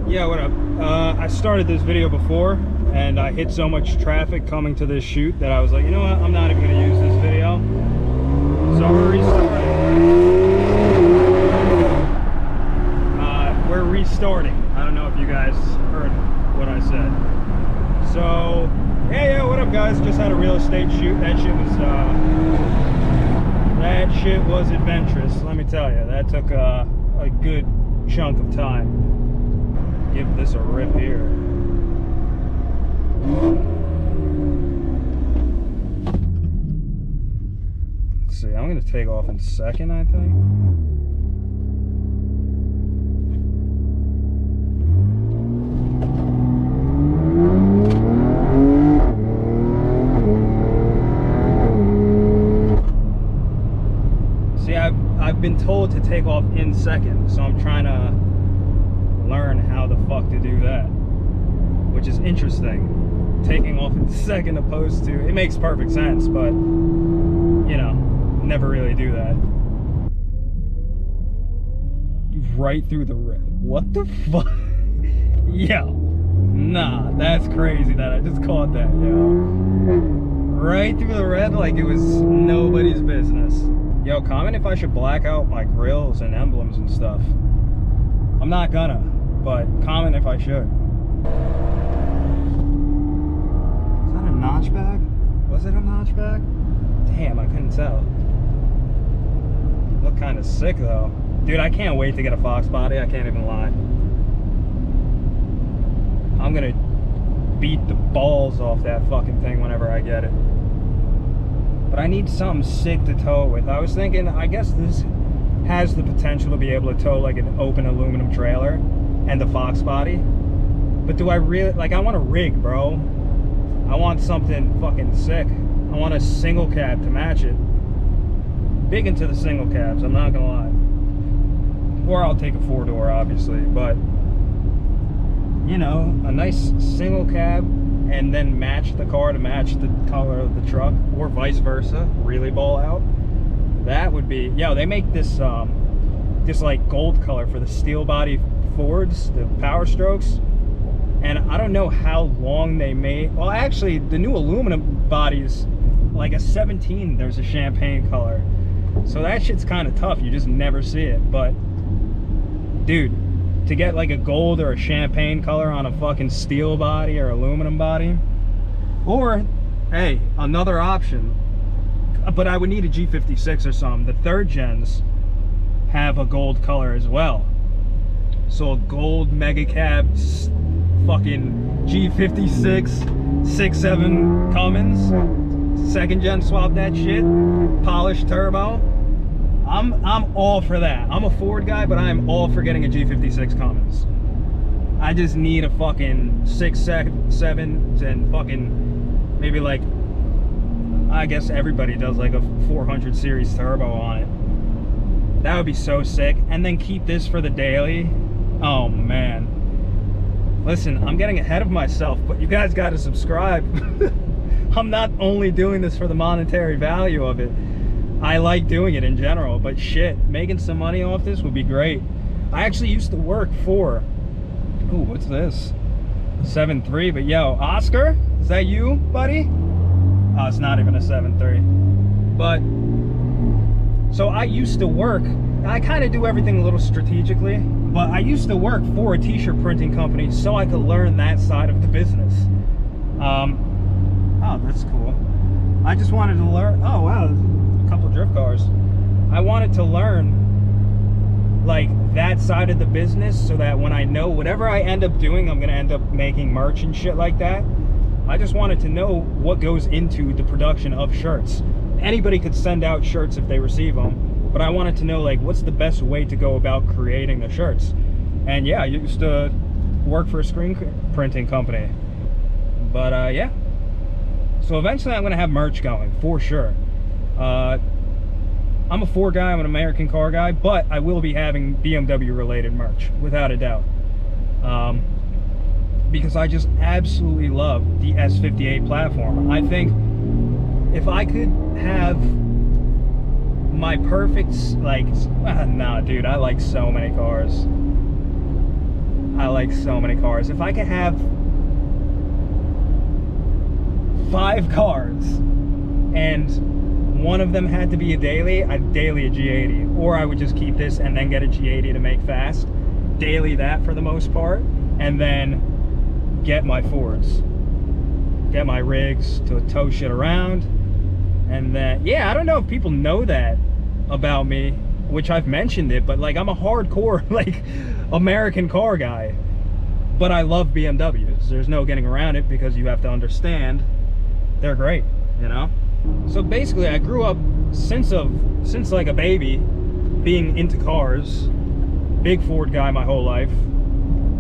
Yeah, what up? I started this video before and I hit so much traffic coming to this shoot that I was like, you know what, I'm not even going to use this video. So we're restarting. I don't know if you guys heard what I said. So, yeah, what up guys? Just had a real estate shoot. That shit was adventurous, let me tell you. That took a good chunk of time. Give this a rip here. Let's see, I'm gonna take off in second, I think. See, I've been told to take off in second, so I'm trying to learn how the fuck to do that, which is interesting. Taking off in second opposed to, it makes perfect sense, but you know, never really do that. Right through the red. What the fuck? Yo, nah, that's crazy that I just caught that, yo. Right through the red like it was nobody's business. Yo, comment if I should black out my grills and emblems and stuff. I'm not gonna, but comment if I should. Is that a notchback? Was it a notchback? Damn, I couldn't tell. Look kind of sick though. Dude, I can't wait to get a Fox body, I can't even lie. I'm gonna beat the balls off that fucking thing whenever I get it. But I need something sick to tow with. I was thinking, I guess this has the potential to be able to tow like an open aluminum trailer and the Fox body. But do I really, like, I want a rig, bro. I want something fucking sick. I want a single cab to match it. Big into the single cabs, I'm not gonna lie. Or I'll take a 4-door, obviously, but you know, a nice single cab and then match the car to match the color of the truck, or vice versa, really ball out. That would be, yo, they make this this like gold color for the steel body Fords, the Power Strokes, and I don't know how long they made. Well, actually, the new aluminum bodies, like a 17, there's a champagne color, so that shit's kind of tough. You just never see it. But dude, to get like a gold or a champagne color on a fucking steel body or aluminum body, or hey, another option, but I would need a G56 or something. The third gens have a gold color as well. So a gold mega cab fucking G56 6.7 Cummins, second gen, swap that shit, polished turbo. I'm all for that. I'm a Ford guy, but I'm all for getting a G56 Cummins. I just need a fucking 6.7 and fucking maybe like, I guess everybody does like a 400 series turbo on it. That would be so sick. And then keep this for the daily. Oh man. Listen, I'm getting ahead of myself, but you guys got to subscribe. I'm not only doing this for the monetary value of it. I like doing it in general, but shit, making some money off this would be great. I actually used to work for, ooh, what's this? 7.3, but yo, Oscar, is that you, buddy? Oh, it's not even a 7.3. But, so I used to work, I kind of do everything a little strategically, but I used to work for a t-shirt printing company so I could learn that side of the business. Oh, that's cool. I just wanted to learn, oh wow, a couple of drift cars. I wanted to learn like that side of the business so that when I know whatever I end up doing, I'm gonna end up making merch and shit like that. I just wanted to know what goes into the production of shirts. Anybody could send out shirts if they receive them, but I wanted to know like what's the best way to go about creating the shirts. And yeah, I used to work for a screen printing company. But yeah, so eventually I'm gonna have merch going for sure. I'm a Ford guy, I'm an American car guy, but I will be having BMW related merch without a doubt. Because I just absolutely love the S58 platform. I think if I could have my perfect, like, nah, dude, I like so many cars. I like so many cars. If I could have 5 cars and one of them had to be a daily, I'd daily a G80, or I would just keep this and then get a G80 to make fast, daily that for the most part, and then get my Fords, get my rigs to tow shit around. And then, yeah, I don't know if people know that about me, which I've mentioned it, but like I'm a hardcore like American car guy, but I love BMWs. There's no getting around it, because you have to understand they're great, you know? So basically I grew up since like a baby being into cars, big Ford guy my whole life.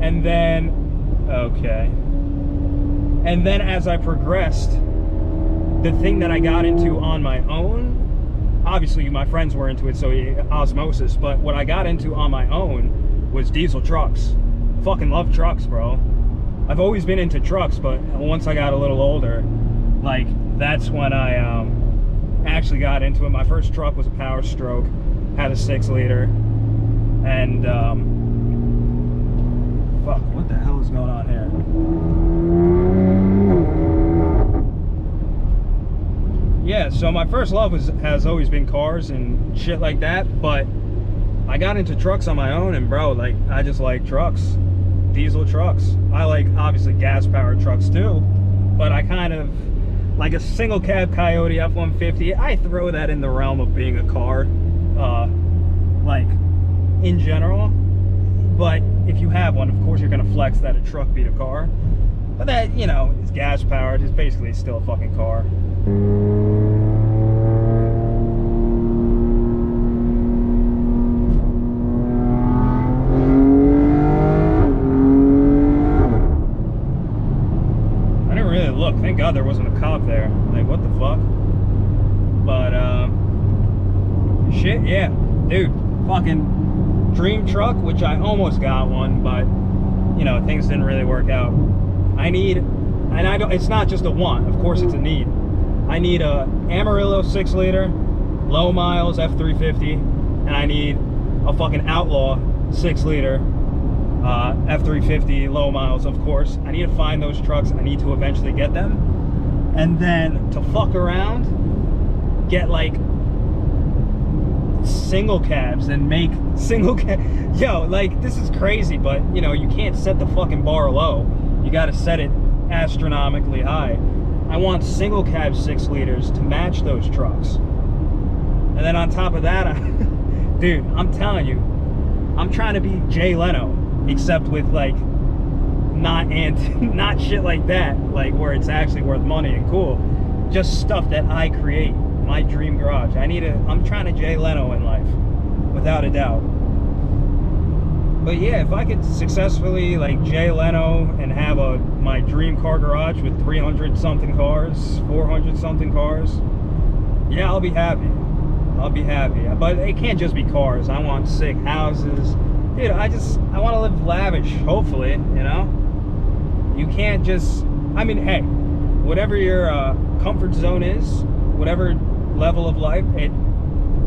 And then, okay. And then as I progressed, the thing that I got into on my own, obviously my friends were into it, so osmosis, but what I got into on my own was diesel trucks. Fucking love trucks, bro. I've always been into trucks, but once I got a little older, like, that's when I actually got into it. My first truck was a Power Stroke, had a 6-liter, and fuck, what the hell is going on here? Yeah, so my first love has always been cars and shit like that, but I got into trucks on my own, and bro, like, I just like trucks, diesel trucks. I like, obviously, gas-powered trucks too, but I kind of, like a single cab Coyote F-150, I throw that in the realm of being a car, like, in general. But if you have one, of course you're gonna flex that a truck beat a car. But that, you know, it's gas-powered, it's basically still a fucking car. Thank God there wasn't a cop there. Like, what the fuck? But, shit, yeah. Dude, fucking dream truck, which I almost got one, but, you know, things didn't really work out. I need, and I don't, it's not just a want, of course it's a need. I need a Amarillo 6-liter, low miles F350, and I need a fucking Outlaw 6-liter F350 low miles, of course. I need to find those trucks. I need to eventually get them, and then to fuck around, get like single cabs and make single cab. Yo, like, this is crazy, but you know, you can't set the fucking bar low. You got to set it astronomically high. I want single cab 6-liters to match those trucks, and then on top of that, dude, I'm telling you, I'm trying to be Jay Leno, except with like not shit like that, like where it's actually worth money and cool, just stuff that I create, my dream garage. I'm trying to Jay Leno in life, without a doubt. But yeah, if I could successfully like Jay Leno and have my dream car garage with 300 something cars, 400 something cars, yeah, I'll be happy. I'll be happy. But it can't just be cars. I want sick houses. Dude, I want to live lavish, hopefully, you know? You can't just, I mean, hey, whatever your comfort zone is, whatever level of life, it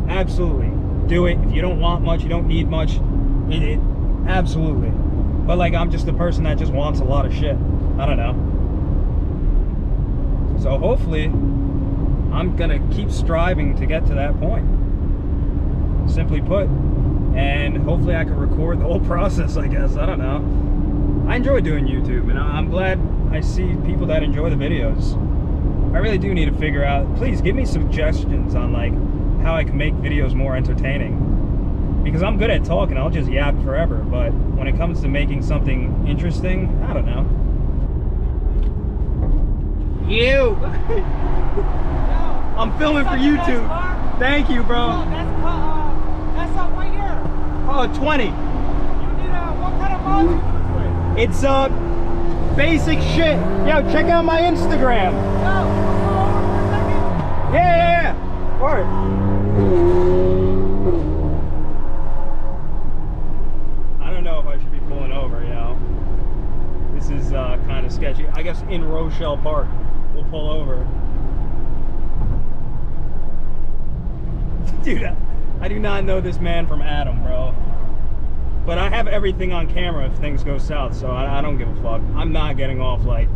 absolutely, do it. If you don't want much, you don't need much, it absolutely. But like, I'm just the person that just wants a lot of shit. I don't know. So hopefully, I'm gonna keep striving to get to that point. Simply put. And hopefully I can record the whole process, I guess. I don't know. I enjoy doing YouTube, and I'm glad I see people that enjoy the videos. I really do need to figure out, please give me suggestions on like how I can make videos more entertaining. Because I'm good at talking, I'll just yap forever, but when it comes to making something interesting, I don't know. You! I'm filming for YouTube. Thank you, bro. That's up right here. Oh, 20. You need what kind of mod you do to it? It's basic shit. Yo, check out my Instagram. Yo, pull over for a second. Yeah. Alright. I don't know if I should be pulling over, you know. This is kind of sketchy. I guess in Rochelle Park, we'll pull over. Dude, I do not know this man from Adam, bro. But I have everything on camera if things go south, so I don't give a fuck. I'm not getting off like,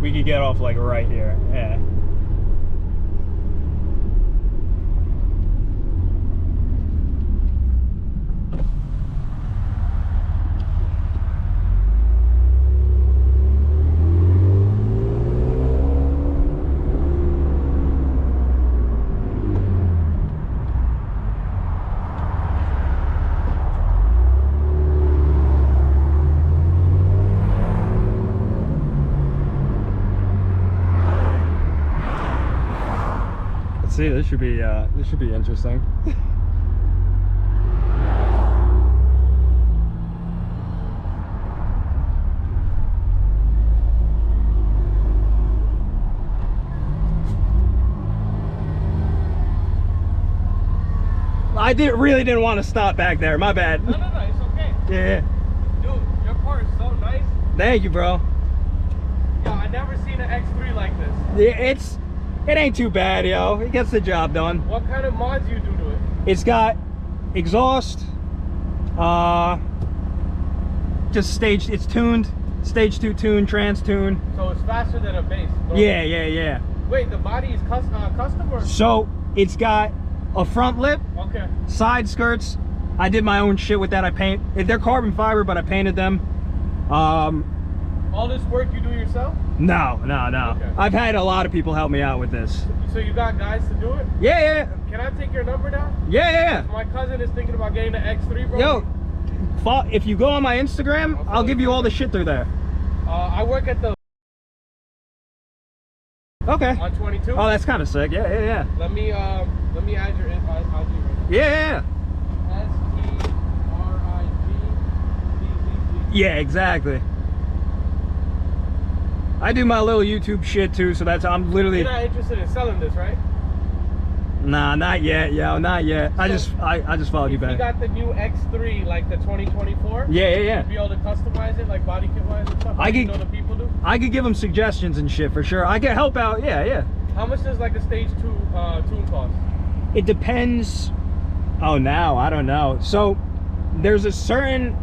we could get off like right here. Yeah. See, this should be interesting. I really didn't want to stop back there. My bad. No, it's okay. Yeah. Dude, your car is so nice. Thank you, bro. Yo, I never seen an X3 like this. Yeah, it ain't too bad, yo. It gets the job done. What kind of mods you do to it? It's got exhaust, just staged, it's tuned, stage 2 tune, trans tune. So it's faster than a base. Yeah. Wait, the body is custom or? So it's got a front lip, Okay. side skirts. I did my own shit with that. They're carbon fiber, but I painted them. All this work you do yourself? No. Okay. I've had a lot of people help me out with this. So you got guys to do it? Yeah. Can I take your number down? Yeah. My cousin is thinking about getting the X3, bro. Yo, if you go on my Instagram, I'll give you all the shit through there. I work at the... Okay. On 22? Oh, that's kind of sick. Yeah. Let me add your IG right now. Yeah. STRIGZZ. Yeah, exactly. I do my little YouTube shit too, so I'm literally... You're not interested in selling this, right? Nah, not yet, yo, not yet. I just followed you back. You got the new X3, like the 2024? Yeah. You'd be able to customize it, like body kit wise and stuff? You know the people do? I could give them suggestions and shit for sure. I can help out, yeah. How much does like a stage 2 tune cost? It depends. Oh, now, I don't know. So, there's a certain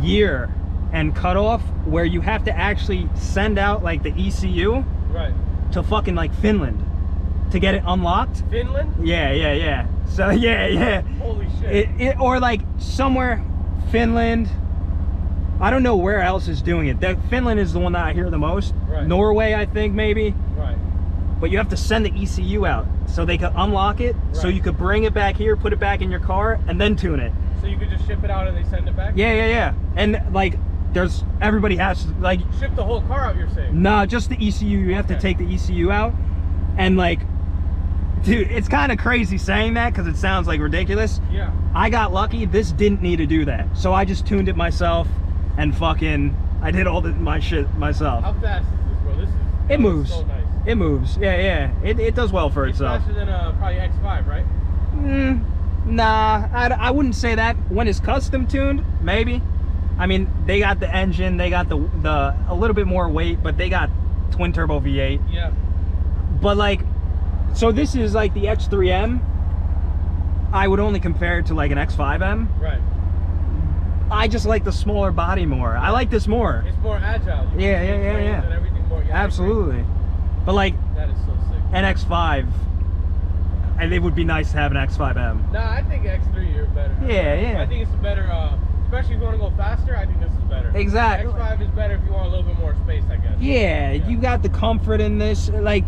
year and cutoff where you have to actually send out like the ECU to fucking like Finland to get it unlocked. Finland? Yeah. So yeah. Holy shit. Or like somewhere, Finland. I don't know where else is doing it. Finland is the one that I hear the most. Right. Norway, I think maybe. Right. But you have to send the ECU out so they can unlock it. So you could bring it back here, put it back in your car, and then tune it. So you could just ship it out and they send it back? Yeah. And like, everybody has to like ship the whole car out, you're saying? Nah, just the ECU. You have to take the ECU out. And like, dude, it's kind of crazy saying that because it sounds like ridiculous. Yeah. I got lucky. This didn't need to do that. So I just tuned it myself and fucking, I did all my shit myself. How fast is this, bro? It moves. So nice. It moves. Yeah. It does well for itself. It's faster than probably X5, right? Nah, I wouldn't say that. When it's custom tuned, maybe. I mean, they got the engine, they got the a little bit more weight, but they got twin turbo V8. Yeah. But like, so this is like the X3M. I would only compare it to like an X5M. Right. I just like the smaller body more. I like this more. It's more agile. Yeah. And everything more. Yeah, absolutely. But like, that is so sick. An X5, and it would be nice to have an X5M. Nah, I think X3 you're better. Yeah. I think it's better, especially if you want to go faster, I think this is better. Exactly. X5 is better if you want a little bit more space, I guess. Yeah, you got the comfort in this. Like,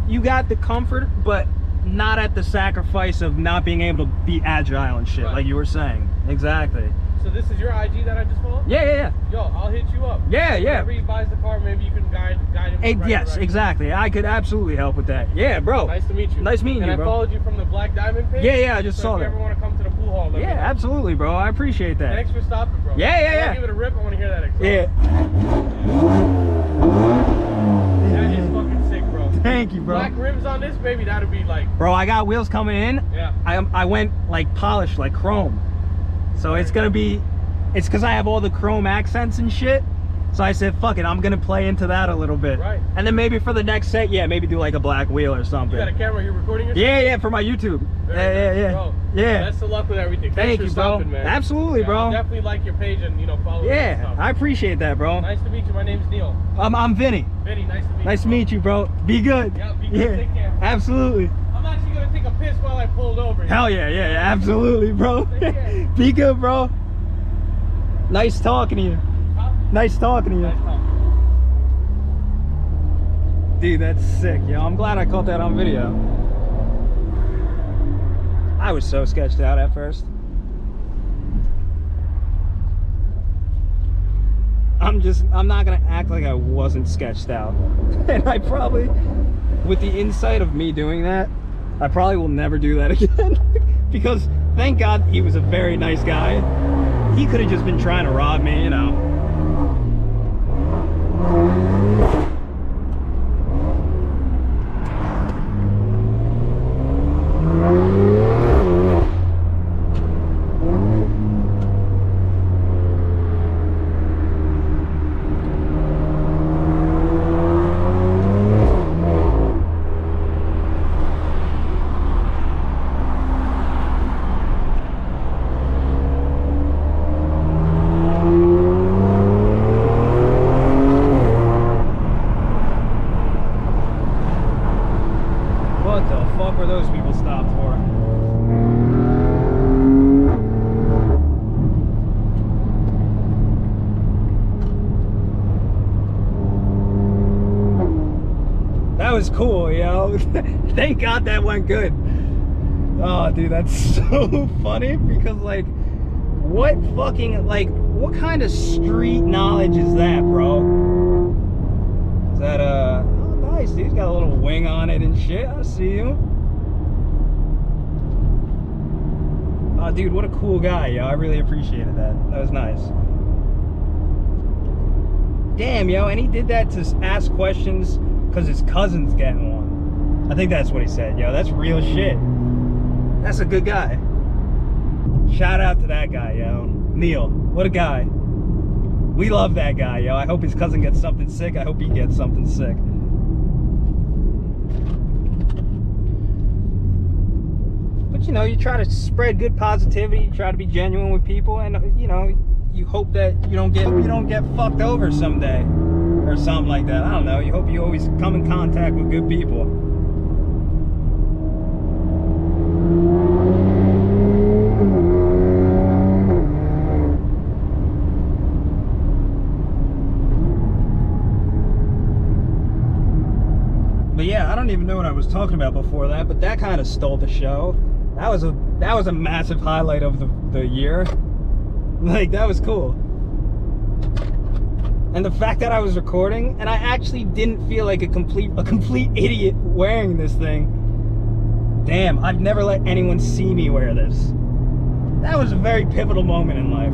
you got the comfort, but not at the sacrifice of not being able to be agile and shit, like you were saying. Exactly. So this is your IG that I just followed? Yeah. Yo, I'll hit you up. Yeah. Whenever he buys the car, maybe you can guide him. Yes, exactly. I could absolutely help with that. Yeah, bro. Nice to meet you. Nice meeting you, bro. And I followed you from the Black Diamond page. Yeah, I just saw that. If you ever want to come to the pool hall, let me know. Absolutely, bro. I appreciate that. Thanks for stopping, bro. Yeah. Give it a rip. I want to hear that exhaust. Yeah. That is fucking sick, bro. Thank you, bro. Black rims on this, baby, that'd be like... Bro, I got wheels coming in. Yeah. I went like polished, like chrome. So it's gonna be... It's because I have all the chrome accents and shit. So I said, fuck it, I'm gonna play into that a little bit. Right. And then maybe for the next set, yeah, maybe do like a black wheel or something. You got a camera you're recording yourself? Yeah, for my YouTube. Yeah. Bro, Yeah. best of luck with everything. Thank you, bro. Man. Absolutely, bro. I'll definitely like your page and, follow me and stuff. I appreciate that, bro. Nice to meet you. My name's Neil. I'm Vinny. Vinny, nice to meet you. Nice to meet you, bro. Be good. Yeah, be good. Take care. Absolutely. I'm actually going to take a piss while I pulled over. Hell yeah, absolutely, bro. Take care. Be good, bro. Nice talking to you. Huh? Nice talking to you. Nice talking. Dude, that's sick, yo. I'm glad I caught that on video. I was so sketched out at first. I'm not gonna act like I wasn't sketched out. And I probably, with the insight of me doing that, I probably will never do that again. Because thank God he was a very nice guy. He could have just been trying to rob me, you know. What the fuck were those people stopped for? That was cool, yo. Thank God that went good. Oh, dude, that's so funny because, like, what kind of street knowledge is that, bro? Is that, oh, nice, dude. He's got a little wing on it and shit. I see you. Oh, dude, what a cool guy, yo. I really appreciated that. That was nice. Damn, yo, and he did that to ask questions because his cousin's getting one. I think that's what he said, yo. That's real shit. That's a good guy. Shout out to that guy, yo. Neil, what a guy. We love that guy, yo. I hope his cousin gets something sick. I hope he gets something sick. But, you know, you try to spread good positivity. You try to be genuine with people. And, you know, you hope that you don't get fucked over someday. Or something like that. I don't know. You hope you always come in contact with good people. But yeah, I don't even know what I was talking about before that, but that kind of stole the show. That was a massive highlight of the year. Like, that was cool. And the fact that I was recording, and I actually didn't feel like a complete idiot wearing this thing. Damn, I've never let anyone see me wear this. That was a very pivotal moment in life.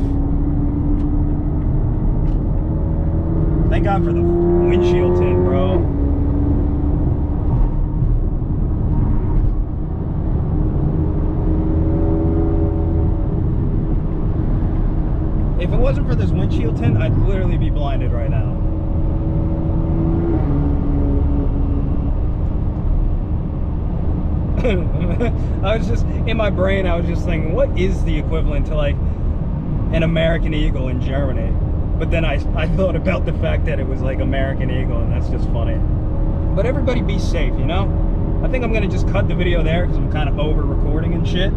Thank God for the windshield tint, bro. If it wasn't for this windshield tint, I'd literally be blinded right now. I was just, in my brain, I was just thinking, what is the equivalent to like an American Eagle in Germany? But then I thought about the fact that it was like American Eagle, and that's just funny. But everybody be safe, you know? I think I'm gonna just cut the video there because I'm kind of over recording and shit.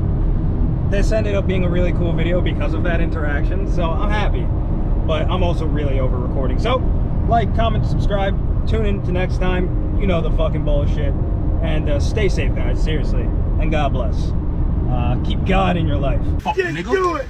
This ended up being a really cool video because of that interaction, so I'm happy. But I'm also really over recording. So, like, comment, subscribe, tune in to next time. You know the fucking bullshit. And stay safe, guys, seriously. And God bless. Keep God in your life. Fuck, nigga. Do it!